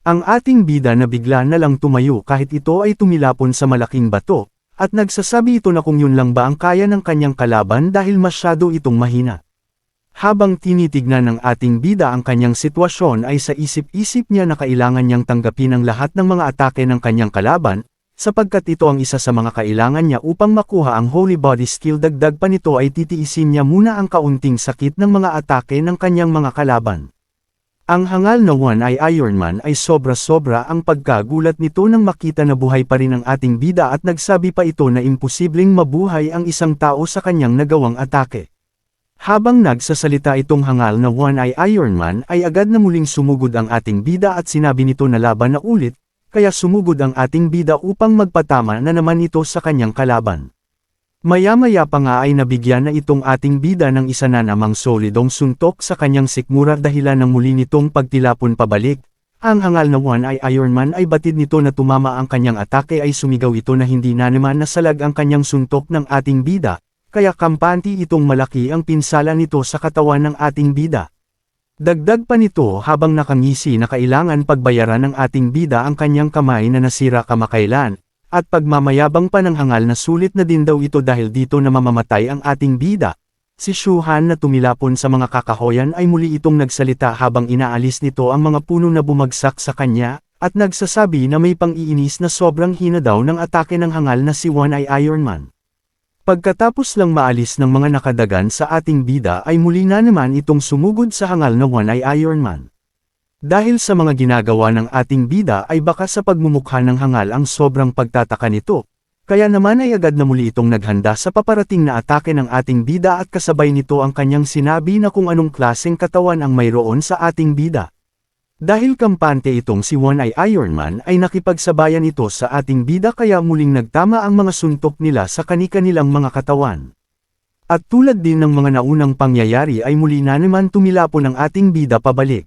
Ang ating bida na bigla na lang tumayo kahit ito ay tumilapon sa malaking bato, at nagsasabi ito na kung yun lang ba ang kaya ng kanyang kalaban dahil masyado itong mahina. Habang tinitignan ng ating bida ang kanyang sitwasyon ay sa isip-isip niya na kailangan niyang tanggapin ang lahat ng mga atake ng kanyang kalaban, sapagkat ito ang isa sa mga kailangan niya upang makuha ang Holy Body Skill. Dagdag pa nito ay titiisin niya muna ang kaunting sakit ng mga atake ng kanyang mga kalaban. Ang hangal na One Eye Iron Man ay sobra-sobra ang pagkagulat nito nang makita na buhay pa rin ang ating bida at nagsabi pa ito na imposibleng mabuhay ang isang tao sa kanyang nagawang atake. Habang nagsasalita itong hangal na One Eye Iron Man ay agad na muling sumugod ang ating bida at sinabi nito na laban na ulit, kaya sumugod ang ating bida upang magpatama na naman ito sa kanyang kalaban. Maya-maya pa nga ay nabigyan na itong ating bida ng isa na namang solidong suntok sa kanyang sikmura dahilan ng muli nitong pagtilapon pabalik. Ang hangal na One Eye Iron Man ay batid nito na tumama ang kanyang atake ay sumigaw ito na hindi na naman nasalag ang kanyang suntok ng ating bida, kaya kampante itong malaki ang pinsala nito sa katawan ng ating bida. Dagdag pa nito habang nakangisi na kailangan pagbayaran ng ating bida ang kanyang kamay na nasira kamakailan, at pagmamayabang pa ng hangal na sulit na din daw ito dahil dito na mamamatay ang ating bida. Si Shuhan na tumilapon sa mga kakahoyan ay muli itong nagsalita habang inaalis nito ang mga puno na bumagsak sa kanya, at nagsasabi na may pang-iinis na sobrang hina daw ng atake ng hangal na si One Eye Iron Man. Pagkatapos lang maalis ng mga nakadagan sa ating bida ay muli na naman itong sumugod sa hangal na One Eye Iron Man. Dahil sa mga ginagawa ng ating bida ay baka sa pagmumukha ng hangal ang sobrang pagtataka nito, kaya naman ay agad na muli itong naghanda sa paparating na atake ng ating bida at kasabay nito ang kanyang sinabi na kung anong klaseng katawan ang mayroon sa ating bida. Dahil kampante itong si One Eye Iron Man ay nakipagsabayan ito sa ating bida kaya muling nagtama ang mga suntok nila sa kani-kanilang mga katawan. At tulad din ng mga naunang pangyayari ay muli na naman tumilapon ang ating bida pabalik.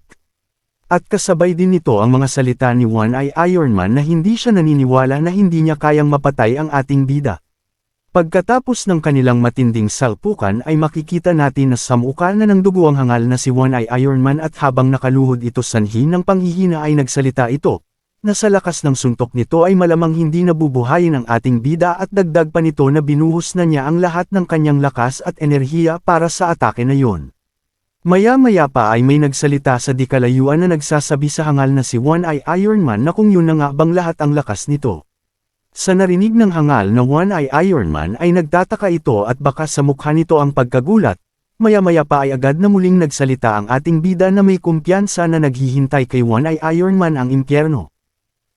At kasabay din nito ang mga salita ni One Eye Iron Man na hindi siya naniniwala na hindi niya kayang mapatay ang ating bida. Pagkatapos ng kanilang matinding salpukan ay makikita natin na samuka na ng dugo ang hangal na si One Eye Iron Man at habang nakaluhod ito sanhi ng panghihina ay nagsalita ito, na sa lakas ng suntok nito ay malamang hindi nabubuhayin ang ating bida at dagdag pa nito na binuhos na niya ang lahat ng kanyang lakas at enerhiya para sa atake na yon. Maya-maya pa ay may nagsalita sa di kalayuan na nagsasabi sa hangal na si One Eye Iron Man na kung yun na nga bang lahat ang lakas nito. Sa narinig ng hangal na One Eye Iron Man ay nagtataka ito at baka sa mukha nito ang pagkagulat, maya-maya pa ay agad na muling nagsalita ang ating bida na may kumpiyansa na naghihintay kay One Eye Iron Man ang impyerno.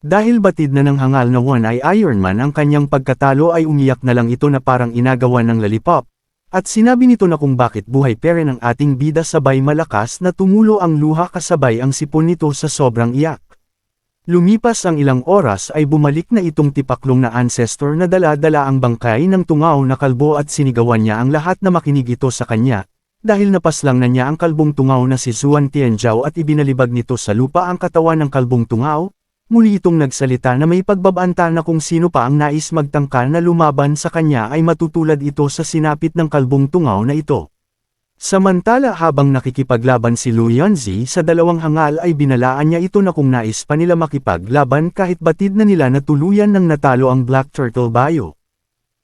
Dahil batid na ng hangal na One Eye Iron Man ang kanyang pagkatalo ay umiyak na lang ito na parang inagawa ng lollipop, at sinabi nito na kung bakit buhay pa rin ang ating bida sabay malakas na tumulo ang luha kasabay ang sipon nito sa sobrang iyak. Lumipas ang ilang oras ay bumalik na itong tipaklong na ancestor na dala-dala ang bangkay ng tungaw na kalbo at sinigawan niya ang lahat na makinig ito sa kanya, dahil napaslang na niya ang kalbong tungaw na si Zuan Tianzhao at ibinalibag nito sa lupa ang katawan ng kalbong tungaw. Muli itong nagsalita na may pagbabanta na kung sino pa ang nais magtangka na lumaban sa kanya ay matutulad ito sa sinapit ng kalbong tungaw na ito. Samantala habang nakikipaglaban si Lu Yunzi sa dalawang hangal ay binalaan niya ito na kung nais pa nila makipaglaban kahit batid na nila na tuluyan ng natalo ang Black Turtle Bio.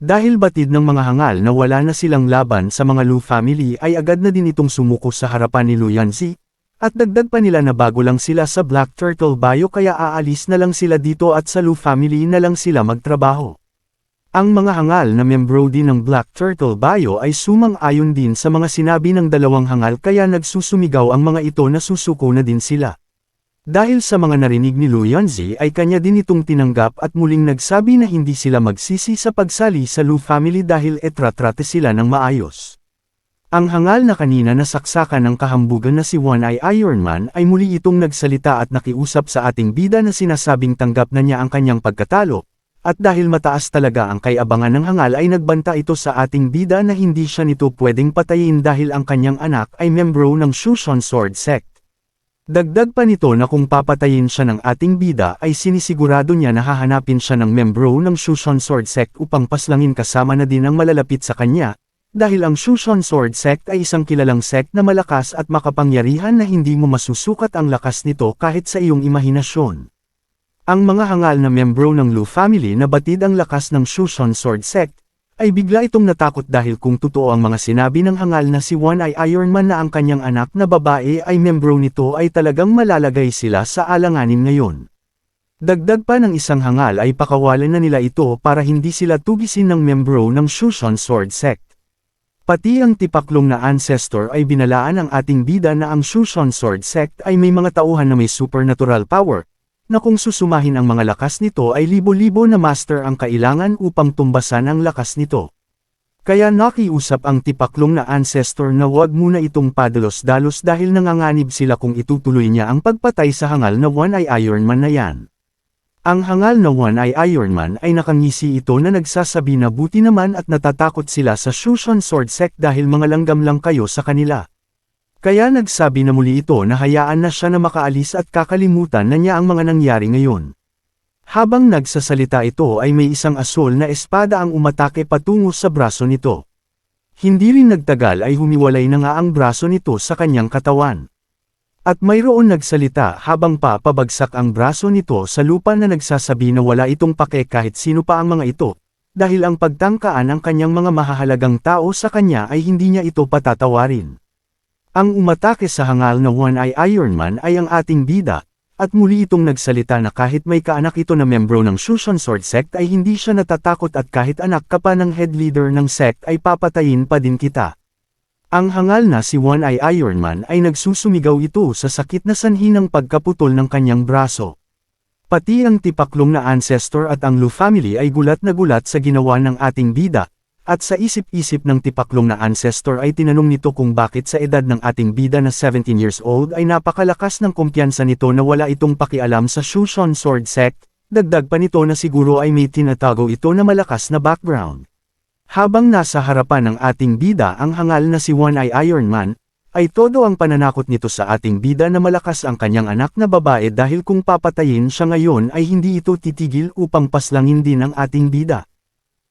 Dahil batid ng mga hangal na wala na silang laban sa mga Lu family ay agad na din itong sumuko sa harapan ni Lu Yunzi, at dagdag pa nila na bago lang sila sa Black Turtle Bio kaya aalis na lang sila dito at sa Lu family na lang sila magtrabaho. Ang mga hangal na membro din ng Black Turtle Bio ay sumang-ayon din sa mga sinabi ng dalawang hangal kaya nagsusumigaw ang mga ito na susuko na din sila. Dahil sa mga narinig ni Lu Yunzi ay kanya din itong tinanggap at muling nagsabi na hindi sila magsisi sa pagsali sa Lu family dahil etratrate sila ng maayos. Ang hangal na kanina nasaksakan ng kahambugan na si One Eye Iron Man ay muli itong nagsalita at nakiusap sa ating bida na sinasabing tanggap na niya ang kanyang pagkatalo. At dahil mataas talaga ang kay-abangan ng hangal ay nagbanta ito sa ating bida na hindi siya nito pwedeng patayin dahil ang kanyang anak ay membro ng Shushan Sword Sect. Dagdag pa nito na kung papatayin siya ng ating bida ay sinisigurado niya na hahanapin siya ng membro ng Shushan Sword Sect upang paslangin kasama na din ang malalapit sa kanya, dahil ang Shushan Sword Sect ay isang kilalang sect na malakas at makapangyarihan na hindi mo masusukat ang lakas nito kahit sa iyong imahinasyon. Ang mga hangal na membro ng Lu family na batid ang lakas ng Shushan Sword Sect, ay bigla itong natakot dahil kung totoo ang mga sinabi ng hangal na si One Eye Iron Man na ang kanyang anak na babae ay membro nito ay talagang malalagay sila sa alanganin ngayon. Dagdag pa ng isang hangal ay pakawalan na nila ito para hindi sila tugisin ng membro ng Shushan Sword Sect. Pati ang tipaklong na ancestor ay binalaan ng ating bida na ang Shushan Sword Sect ay may mga tauhan na may supernatural power, na kung susumahin ang mga lakas nito ay libo-libo na master ang kailangan upang tumbasan ang lakas nito. Kaya nakiusap ang tipaklong na ancestor na huwag muna itong padalos-dalos dahil nanganganib sila kung itutuloy niya ang pagpatay sa hangal na One Eye Iron Man na yan. Ang hangal na One Eye Iron Man ay nakangisi ito na nagsasabi na buti naman at natatakot sila sa Shushan Sword Sect dahil mga langgam lang kayo sa kanila. Kaya nagsabi na muli ito na hayaan na siya na makaalis at kakalimutan na niya ang mga nangyari ngayon. Habang nagsasalita ito ay may isang asol na espada ang umatake patungo sa braso nito. Hindi rin nagtagal ay humiwalay na nga ang braso nito sa kanyang katawan. At mayroon nagsalita habang pabagsak ang braso nito sa lupa na nagsasabi na wala itong pake kahit sino pa ang mga ito, dahil ang pagtangkaan ang kanyang mga mahahalagang tao sa kanya ay hindi niya ito patatawarin. Ang umatake sa hangal na One Eye Iron Man ay ang ating bida, at muli itong nagsalita na kahit may kaanak ito na membro ng Shushan Sword Sect ay hindi siya natatakot at kahit anak ka pa ng head leader ng sect ay papatayin pa din kita. Ang hangal na si One Eye Iron Man ay nagsusumigaw ito sa sakit na sanhi ng pagkaputol ng kanyang braso. Pati ang tipaklong na ancestor at ang Lu family ay gulat na gulat sa ginawa ng ating bida. At sa isip-isip ng tipaklong na ancestor ay tinanong nito kung bakit sa edad ng ating bida na 17 years old ay napakalakas ng kumpiyansa nito na wala itong pakialam sa Shushan Sword Sect, dagdag pa nito na siguro ay may tinatago ito na malakas na background. Habang nasa harapan ng ating bida ang hangal na si One Eye Iron Man, ay todo ang pananakot nito sa ating bida na malakas ang kanyang anak na babae dahil kung papatayin siya ngayon ay hindi ito titigil upang paslangin din ang ating bida.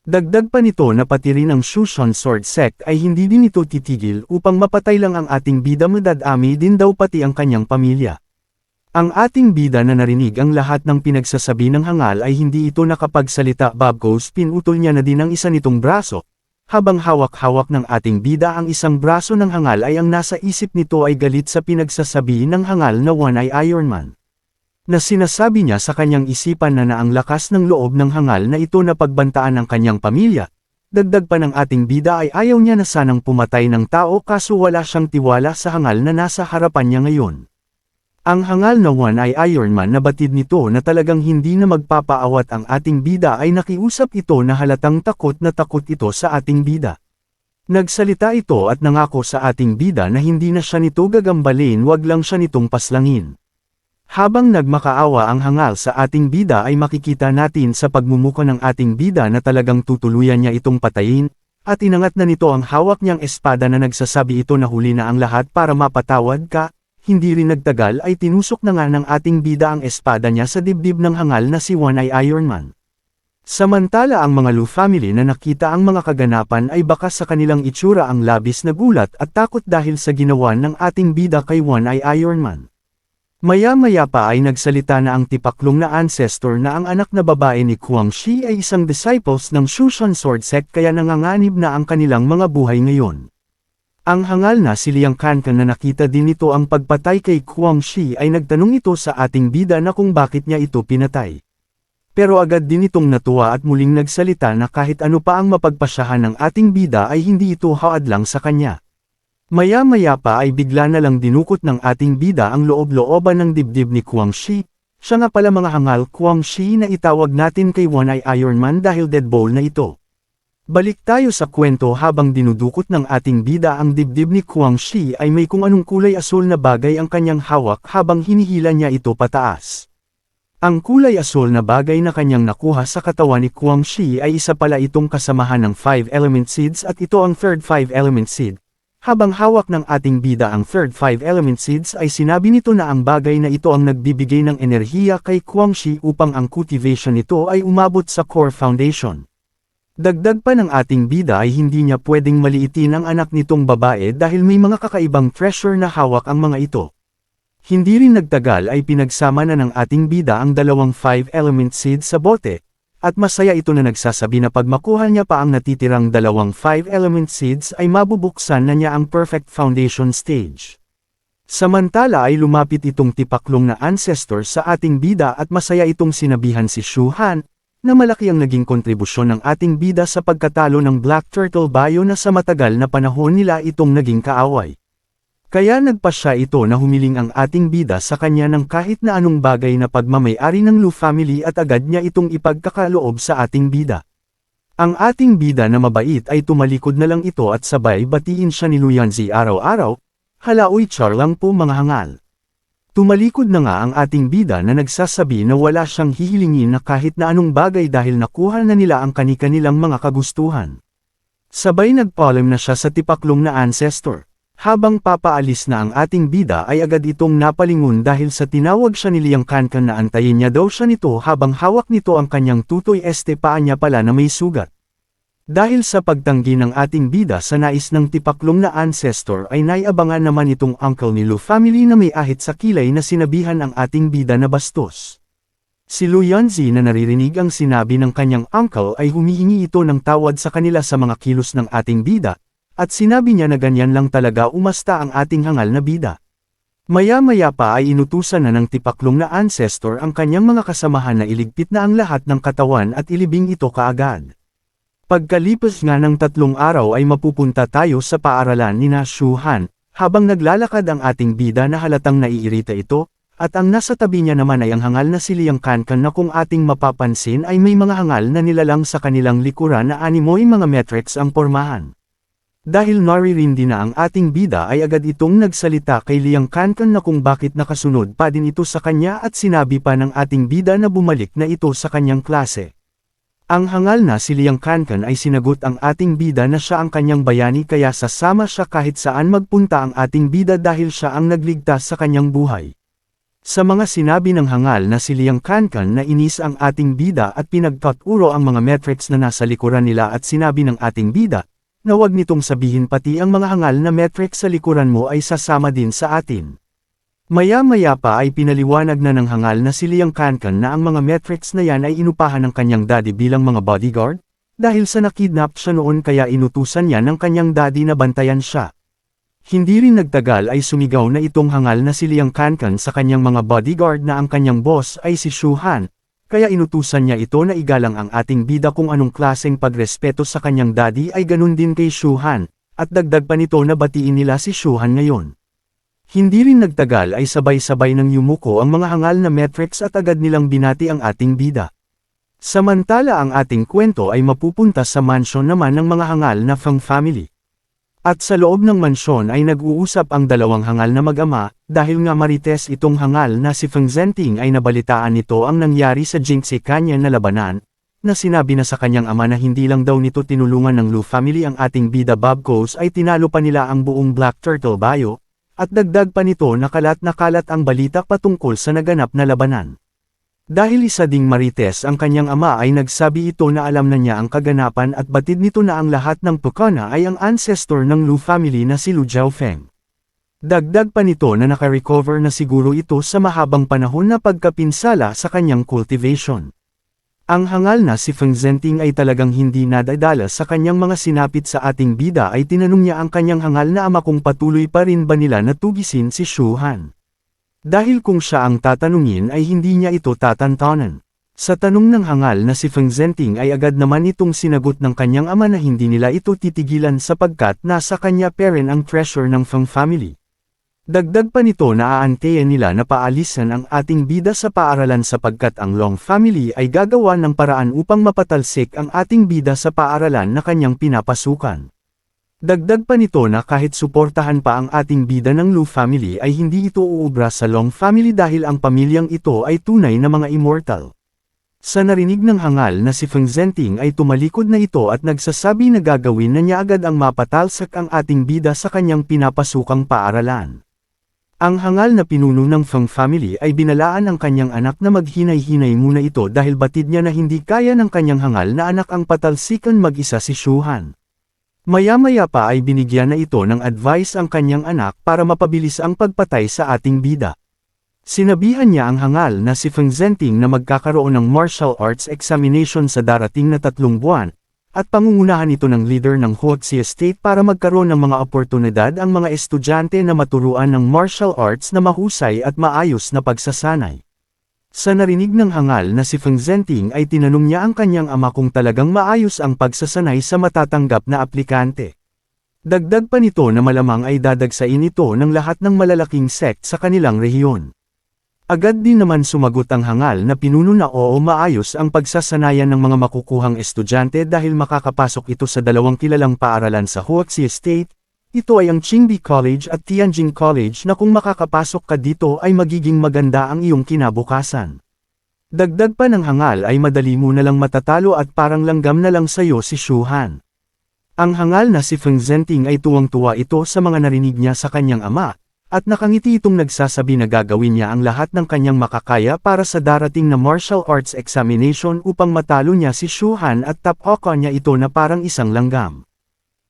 Dagdag pa nito na pati rin ang Shushan Sword Sect ay hindi din ito titigil upang mapatay lang ang ating bida madadami din daw pati ang kanyang pamilya. Ang ating bida na narinig ang lahat ng pinagsasabi ng hangal ay hindi ito nakapagsalita babgos pinutol niya na din ang isa nitong braso. Habang hawak-hawak ng ating bida ang isang braso ng hangal ay ang nasa isip nito ay galit sa pinagsasabi ng hangal na One Eye Iron Man. Na sinasabi niya sa kanyang isipan na ang lakas ng loob ng hangal na ito na pagbantaan ang kanyang pamilya. Dagdag pa ng ating bida ay ayaw niya na sanang pumatay ng tao kaso wala siyang tiwala sa hangal na nasa harapan niya ngayon. Ang hangal na One Eye Iron Man na batid nito na talagang hindi na magpapaawat ang ating bida ay nakiusap ito na halatang takot ito sa ating bida. Nagsalita ito at nangako sa ating bida na hindi na siya nito gagambalin wag lang siya nitong paslangin. Habang nagmakaawa ang hangal sa ating bida ay makikita natin sa pagmumuka ng ating bida na talagang tutuluyan niya itong patayin, at inangat na nito ang hawak niyang espada na nagsasabi ito na huli na ang lahat para mapatawad ka, hindi rin nagtagal ay tinusok na nga ng ating bida ang espada niya sa dibdib ng hangal na si One Eye Iron Man. Samantala ang mga Lu family na nakita ang mga kaganapan ay baka sa kanilang itsura ang labis na gulat at takot dahil sa ginawa ng ating bida kay One Eye Iron Man. Maya-maya pa ay nagsalita na ang tipaklong na ancestor na ang anak na babae ni Kwang Shi ay isang disciples ng Shushan Sword Sect kaya nanganganib na ang kanilang mga buhay ngayon. Ang hangal na si Liang Kankan na nakita din nito ang pagpatay kay Kwang Shi ay nagtanong ito sa ating bida na kung bakit niya ito pinatay. Pero agad din itong natuwa at muling nagsalita na kahit ano pa ang mapagpasyahan ng ating bida ay hindi ito haad lang sa kanya. Maya-maya pa ay bigla na lang dinukot ng ating bida ang loob-looban ng dibdib ni Kwang Shi. Siya nga pala mga hangal Kwang Shi na itawag natin kay One Eye Iron Man dahil deadball na ito. Balik tayo sa kwento habang dinudukot ng ating bida ang dibdib ni Kwang Shi ay may kung anong kulay asul na bagay ang kanyang hawak habang hinihila niya ito pataas. Ang kulay asul na bagay na kanyang nakuha sa katawan ni Kwang Shi ay isa pala itong kasamahan ng 5 element seeds at ito ang third 5 element seed. Habang hawak ng ating bida ang third 5 element seeds ay sinabi nito na ang bagay na ito ang nagbibigay ng enerhiya kay Kwang Shi upang ang cultivation nito ay umabot sa core foundation. Dagdag pa ng ating bida ay hindi niya pwedeng maliitin ang anak nitong babae dahil may mga kakaibang treasure na hawak ang mga ito. Hindi rin nagtagal ay pinagsama na ng ating bida ang dalawang 5-element seed sa bote, at masaya ito na nagsasabi na pag makuha niya pa ang natitirang dalawang 5-element seeds ay mabubuksan na niya ang perfect foundation stage. Samantala ay lumapit itong tipaklong na ancestor sa ating bida at masaya itong sinabihan si Shu Han, na malaki ang naging kontribusyon ng ating bida sa pagkatalo ng Black Turtle Bio na sa matagal na panahon nila itong naging kaaway. Kaya nagpasya ito na humiling ang ating bida sa kanya ng kahit na anong bagay na pagmamay-ari ng Lu family at agad niya itong ipagkakaloob sa ating bida. Ang ating bida na mabait ay tumalikod na lang ito at sabay batiin siya ni Lu Yanzi araw-araw. Halaoy char lang po mga hangal. Tumalikod na nga ang ating bida na nagsasabi na wala siyang hihilingin na kahit na anong bagay dahil nakuha na nila ang kani-kanilang mga kagustuhan. Sabay nagpaalam na siya sa tipaklong na ancestor. Habang papaalis na ang ating bida ay agad itong napalingon dahil sa tinawag siya ni Liang Kankan na antayin niya daw siya nito habang hawak nito ang kanyang tutoy paa niya pala na may sugat. Dahil sa pagtanggi ng ating bida sa nais ng tipaklong na ancestor ay naiabangan naman itong uncle ni Lu family na may ahit sa kilay na sinabihan ang ating bida na bastos. Si Lu Yanzi na naririnig ang sinabi ng kanyang uncle ay humihingi ito ng tawad sa kanila sa mga kilos ng ating bida, at sinabi niya na ganyan lang talaga umasta ang ating hangal na bida. Maya-maya pa ay inutusan na ng tipaklong na ancestor ang kanyang mga kasamahan na iligpit na ang lahat ng katawan at ilibing ito kaagad. Pagkalipas nga ng 3 araw ay mapupunta tayo sa paaralan ni na Shu Han, habang naglalakad ang ating bida na halatang naiirita ito, at ang nasa tabi niya naman ay ang hangal na si Liang Kankan na kung ating mapapansin ay may mga hangal na nilalang sa kanilang likuran na animoy mga metrics ang pormahan. Dahil naririndi na ang ating bida ay agad itong nagsalita kay Liang Kankan na kung bakit nakasunod pa din ito sa kanya at sinabi pa ng ating bida na bumalik na ito sa kanyang klase. Ang hangal na si Liang Kankan ay sinagot ang ating bida na siya ang kanyang bayani kaya sasama siya kahit saan magpunta ang ating bida dahil siya ang nagligtas sa kanyang buhay. Sa mga sinabi ng hangal na si Liang Kankan na inis ang ating bida at pinagtaturo ang mga metrics na nasa likuran nila at sinabi ng ating bida, na wag nitong sabihin pati ang mga hangal na metrics sa likuran mo ay sasama din sa atin. Maya-maya pa ay pinaliwanag na ng hangal na si Liang Kankan na ang mga metrics na yan ay inupahan ng kanyang daddy bilang mga bodyguard, dahil sa nakidnap siya noon kaya inutusan niya ng kanyang daddy na bantayan siya. Hindi rin nagtagal ay sumigaw na itong hangal na si Liang Kankan sa kanyang mga bodyguard na ang kanyang boss ay si Shu Han, kaya inutusan niya ito na igalang ang ating bida kung anong klaseng pagrespeto sa kanyang daddy ay ganun din kay Shu Han, at dagdag pa nito na batiin nila si Shu Han ngayon. Hindi rin nagtagal ay sabay-sabay ng yumuko ang mga hangal na metrics at agad nilang binati ang ating bida. Samantala ang ating kwento ay mapupunta sa mansyon naman ng mga hangal na Feng family. At sa loob ng mansyon ay nag-uusap ang dalawang hangal na mag-ama, dahil nga marites itong hangal na si Feng Zhenting ay nabalitaan nito ang nangyari sa Jingxi kanya na labanan, na sinabi na sa kanyang ama na hindi lang daw nito tinulungan ng Lu family ang ating bida Bob Coase ay tinalo pa nila ang buong Black Turtle Bio. At dagdag pa nito na kalat ang balita patungkol sa naganap na labanan. Dahil isa ding marites ang kanyang ama ay nagsabi ito na alam na niya ang kaganapan at batid nito na ang lahat ng Pukana ay ang ancestor ng Lu family na si Lu Jiaofeng. Dagdag pa nito na nakarecover na siguro ito sa mahabang panahon na pagkapinsala sa kanyang cultivation. Ang hangal na si Feng Zhenting ay talagang hindi nadadala sa kanyang mga sinapit sa ating bida ay tinanong niya ang kanyang hangal na ama kung patuloy pa rin ba nila na tugisin si Shu Han. Dahil kung siya ang tatanungin ay hindi niya ito tatantanan. Sa tanong ng hangal na si Feng Zhenting ay agad naman itong sinagot ng kanyang ama na hindi nila ito titigilan sapagkat nasa kanya pa rin ang treasure ng Feng family. Dagdag pa nito na aantayan nila na paalisan ang ating bida sa paaralan sapagkat ang Long family ay gagawa ng paraan upang mapatalsik ang ating bida sa paaralan na kanyang pinapasukan. Dagdag pa nito na kahit suportahan pa ang ating bida ng Lu family ay hindi ito uubra sa Long family dahil ang pamilyang ito ay tunay na mga immortal. Sa narinig ng hangal na si Feng Zhenting ay tumalikod na ito at nagsasabi na gagawin na niya agad ang mapatalsak ang ating bida sa kanyang pinapasukang paaralan. Ang hangal na pinuno ng Feng family ay binalaan ang kanyang anak na maghinay-hinay muna ito dahil batid niya na hindi kaya ng kanyang hangal na anak ang patalsikan mag-isa si Shuhan. Maya-maya pa ay binigyan na ito ng advice ang kanyang anak para mapabilis ang pagpatay sa ating bida. Sinabihan niya ang hangal na si Feng Zhenting na magkakaroon ng martial arts examination sa darating na 3 buwan, at pangungunahan ito ng leader ng Huoxi Estate para magkaroon ng mga oportunidad ang mga estudyante na maturuan ng martial arts na mahusay at maayos na pagsasanay. Sa narinig ng hangal na si Feng Zhenting ay tinanong niya ang kanyang ama kung talagang maayos ang pagsasanay sa matatanggap na aplikante. Dagdag pa nito na malamang ay dadagsain ito ng lahat ng malalaking sect sa kanilang rehiyon. Agad din naman sumagot ang hangal na pinuno na oo maayos ang pagsasanayan ng mga makukuhang estudyante dahil makakapasok ito sa 2 kilalang paaralan sa Huoxi Estate. Ito ay ang Qingbi College at Tianjin College na kung makakapasok ka dito ay magiging maganda ang iyong kinabukasan. Dagdag pa ng hangal ay madali mo na lang matatalo at parang langgam na lang sayo si Shuhan. Ang hangal na si Feng Zhenting ay tuwang-tuwa ito sa mga narinig niya sa kanyang ama, at nakangiti itong nagsasabi na gagawin niya ang lahat ng kanyang makakaya para sa darating na martial arts examination upang matalo niya si Shuhan at tapokan niya ito na parang isang langgam.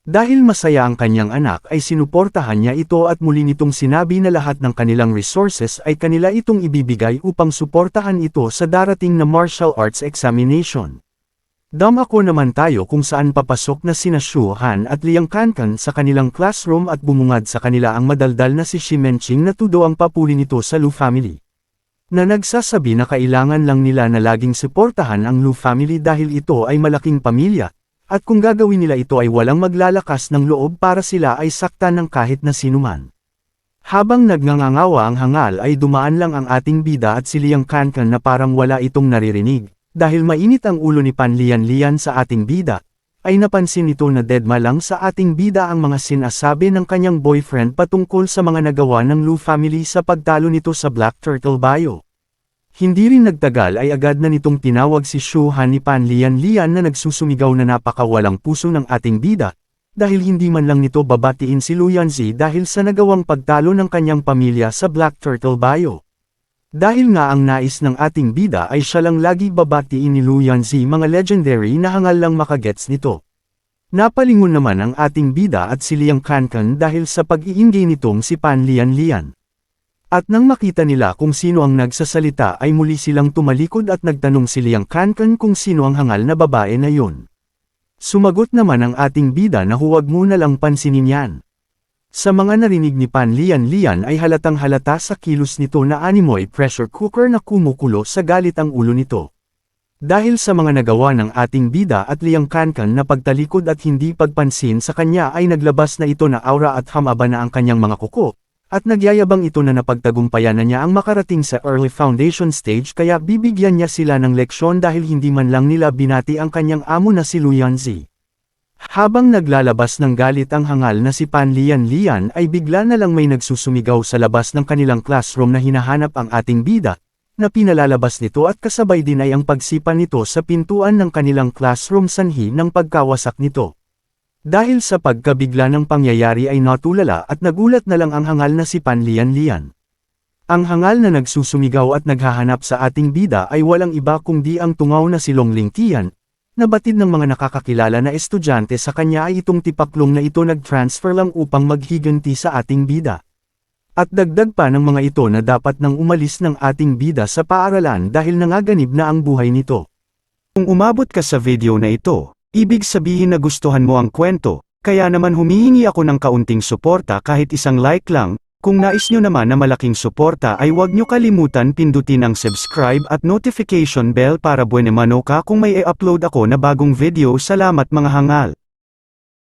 Dahil masaya ang kanyang anak ay sinuportahan niya ito at muli nitong sinabi na lahat ng kanilang resources ay kanila itong ibibigay upang suportahan ito sa darating na martial arts examination. Dumako naman tayo kung saan papasok na sina Shuhan at Liang Kankan sa kanilang classroom at bumungad sa kanila ang madaldal na si Shimenching na tudo ang papuri nito sa Lu family. Na nagsasabi na kailangan lang nila na laging suportahan ang Lu family dahil ito ay malaking pamilya, at kung gagawin nila ito ay walang maglalakas ng loob para sila ay saktan ng kahit na sinuman. Habang nagngangawa ang hangal ay dumaan lang ang ating bida at si Liang Kankan na parang wala itong naririnig. Dahil mainit ang ulo ni Pan Lian sa ating bida, ay napansin nito na deadma lang sa ating bida ang mga sinasabi ng kanyang boyfriend patungkol sa mga nagawa ng Lu family sa pagtalo nito sa Black Turtle Bio. Hindi rin nagtagal ay agad na nitong tinawag si Shuhan ni Pan Lian na nagsusumigaw na napakawalang puso ng ating bida, dahil hindi man lang nito babatiin si Lu Yanzi dahil sa nagawang pagtalo ng kanyang pamilya sa Black Turtle Bio. Dahil nga ang nais ng ating bida ay siya lang lagi babatiin ni Lu Yanzi mga legendary na hangal lang makagets nito. Napalingon naman ang ating bida at si Liang Kankan dahil sa pag-iingay nitong si Pan Lian. At nang makita nila kung sino ang nagsasalita ay muli silang tumalikod at nagtanong si Liang Kankan kung sino ang hangal na babae na yun. Sumagot naman ang ating bida na huwag mo na lang pansinin yan. Sa mga narinig ni Pan Lian ay halatang halata sa kilos nito na animoy pressure cooker na kumukulo sa galit ang ulo nito. Dahil sa mga nagawa ng ating bida at Liang Kankan na pagtalikod at hindi pagpansin sa kanya ay naglabas na ito na aura at hamaba na ang kanyang mga kuko, at nagyayabang ito na napagtagumpayan na niya ang makarating sa early foundation stage kaya bibigyan niya sila ng leksyon dahil hindi man lang nila binati ang kanyang amo na si Lu Yanzi. Habang naglalabas ng galit ang hangal na si Pan Lian ay bigla na lang may nagsusumigaw sa labas ng kanilang classroom na hinahanap ang ating bida, na pinalalabas nito at kasabay din ay ang pagsipa nito sa pintuan ng kanilang classroom sanhi ng pagkawasak nito. Dahil sa pagkabigla ng pangyayari ay natulala at nagulat na lang ang hangal na si Pan Lian. Ang hangal na nagsusumigaw at naghahanap sa ating bida ay walang iba kundi ang tungaw na si Long Lingtian, na batid ng mga nakakakilala na estudyante sa kanya ay itong tipaklong na ito nag-transfer lang upang maghiganti sa ating bida. At dagdag pa ng mga ito na dapat nang umalis ng ating bida sa paaralan dahil nangaganib na ang buhay nito. Kung umabot ka sa video na ito, ibig sabihin na gustuhan mo ang kwento, kaya naman humihingi ako ng kaunting suporta kahit isang like lang. Kung nais nyo naman na malaking suporta ay huwag nyo kalimutan pindutin ang subscribe at notification bell para buwan naman ka kung may i-upload ako na bagong video. Salamat mga hangal.